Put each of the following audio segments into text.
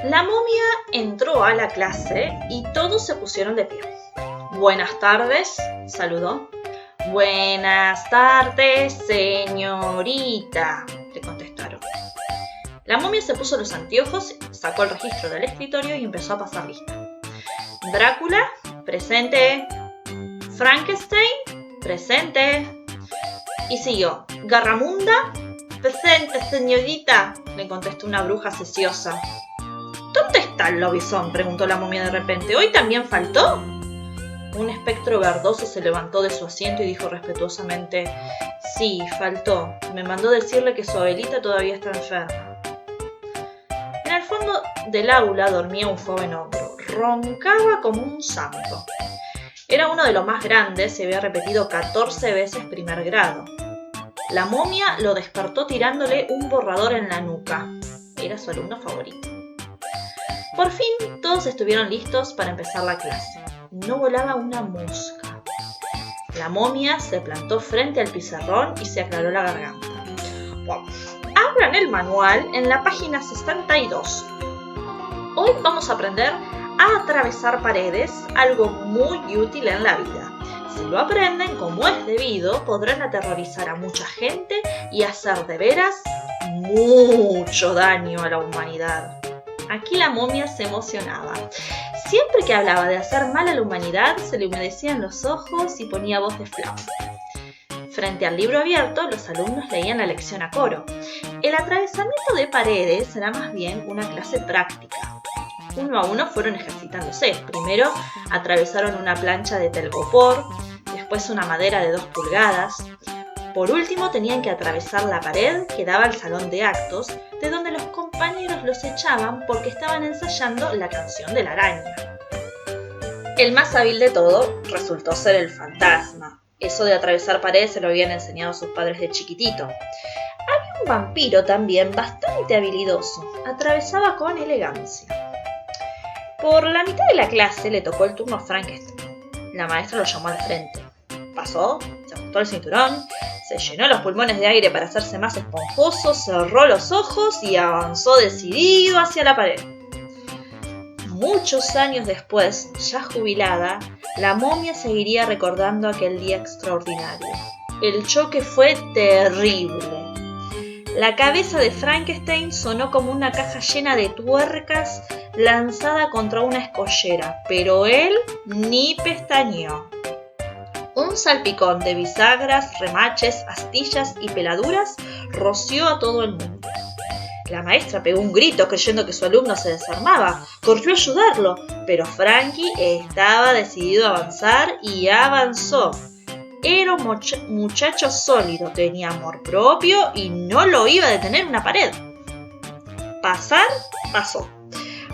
La momia entró a la clase y todos se pusieron de pie. Buenas tardes, saludó. Buenas tardes, señorita, le contestaron. La momia se puso los anteojos, sacó el registro del escritorio y empezó a pasar lista. Drácula, presente. Frankenstein, presente. Y siguió. Garramunda, presente, señorita, le contestó una bruja sesiosa. ¿Dónde está el lobizón?, preguntó la momia de repente. ¿Hoy también faltó? Un espectro verdoso se levantó de su asiento y dijo respetuosamente: sí, faltó. Me mandó decirle que su abuelita todavía está enferma. En el fondo del aula dormía un joven hombre. Roncaba como un santo. Era uno de los más grandes y había repetido 14 veces primer grado. La momia lo despertó tirándole un borrador en la nuca. Era su alumno favorito. Por fin todos estuvieron listos para empezar la clase. No volaba una mosca. La momia se plantó frente al pizarrón y se aclaró la garganta. Abran el manual en la página 62. Hoy vamos a aprender a atravesar paredes, algo muy útil en la vida. Si lo aprenden como es debido, podrán aterrorizar a mucha gente y hacer de veras mucho daño a la humanidad. Aquí la momia se emocionaba. Siempre que hablaba de hacer mal a la humanidad, se le humedecían los ojos y ponía voz de flauta. Frente al libro abierto, los alumnos leían la lección a coro. El atravesamiento de paredes era más bien una clase práctica. Uno a uno fueron ejercitándose. Primero atravesaron una plancha de telgopor, después una madera de 2 pulgadas. Por último tenían que atravesar la pared que daba al salón de actos, de donde los compañeros los echaban porque estaban ensayando la canción de la araña. El más hábil de todo resultó ser el fantasma. Eso de atravesar paredes se lo habían enseñado sus padres de chiquitito. Había un vampiro también bastante habilidoso. Atravesaba con elegancia. Por la mitad de la clase le tocó el turno a Frankenstein. La maestra lo llamó al frente. Pasó, se ajustó el cinturón, se llenó los pulmones de aire para hacerse más esponjoso, cerró los ojos y avanzó decidido hacia la pared. Muchos años después, ya jubilada, la momia seguiría recordando aquel día extraordinario. El choque fue terrible. La cabeza de Frankenstein sonó como una caja llena de tuercas lanzada contra una escollera, pero él ni pestañeó. Un salpicón de bisagras, remaches, astillas y peladuras roció a todo el mundo. La maestra pegó un grito creyendo que su alumno se desarmaba. Corrió a ayudarlo, pero Frankie estaba decidido a avanzar y avanzó. Era un muchacho sólido, tenía amor propio y no lo iba a detener una pared. Pasar, pasó.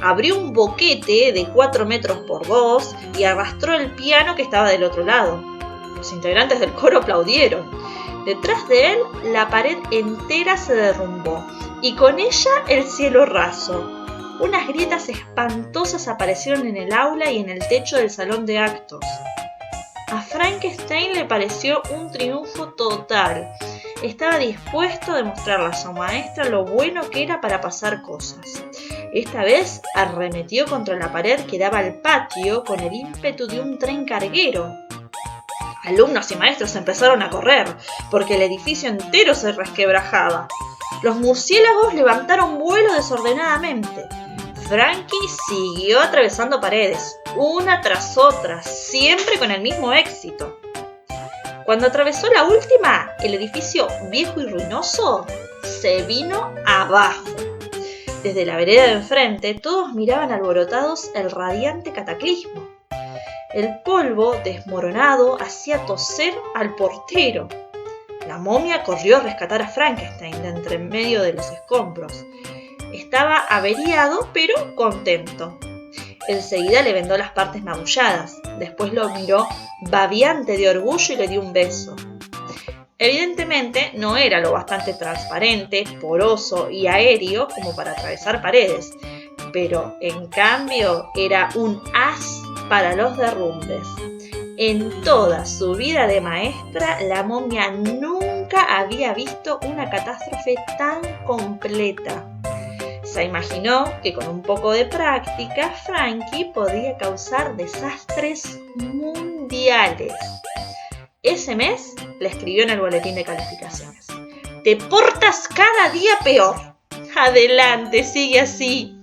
Abrió un boquete de 4 metros por 2 y arrastró el piano que estaba del otro lado. Los integrantes del coro aplaudieron. Detrás de él, la pared entera se derrumbó y con ella el cielo raso. Unas grietas espantosas aparecieron en el aula y en el techo del salón de actos. A Frankenstein le pareció un triunfo total. Estaba dispuesto a demostrarle a su maestra lo bueno que era para pasar cosas. Esta vez arremetió contra la pared que daba al patio con el ímpetu de un tren carguero. Alumnos y maestros empezaron a correr, porque el edificio entero se resquebrajaba. Los murciélagos levantaron vuelo desordenadamente. Frankie siguió atravesando paredes, una tras otra, siempre con el mismo éxito. Cuando atravesó la última, el edificio viejo y ruinoso se vino abajo. Desde la vereda de enfrente, todos miraban alborotados el radiante cataclismo. El polvo desmoronado hacía toser al portero. La momia corrió a rescatar a Frankenstein de entre medio de los escombros. Estaba averiado, pero contento. Enseguida le vendó las partes magulladas. Después lo miró babeante de orgullo y le dio un beso. Evidentemente no era lo bastante transparente, poroso y aéreo como para atravesar paredes, pero en cambio era un as para los derrumbes. En toda su vida de maestra, la momia nunca había visto una catástrofe tan completa. Se imaginó que con un poco de práctica, Frankie podía causar desastres mundiales. Ese mes le escribió en el boletín de calificaciones: «Te portas cada día peor. Adelante, sigue así.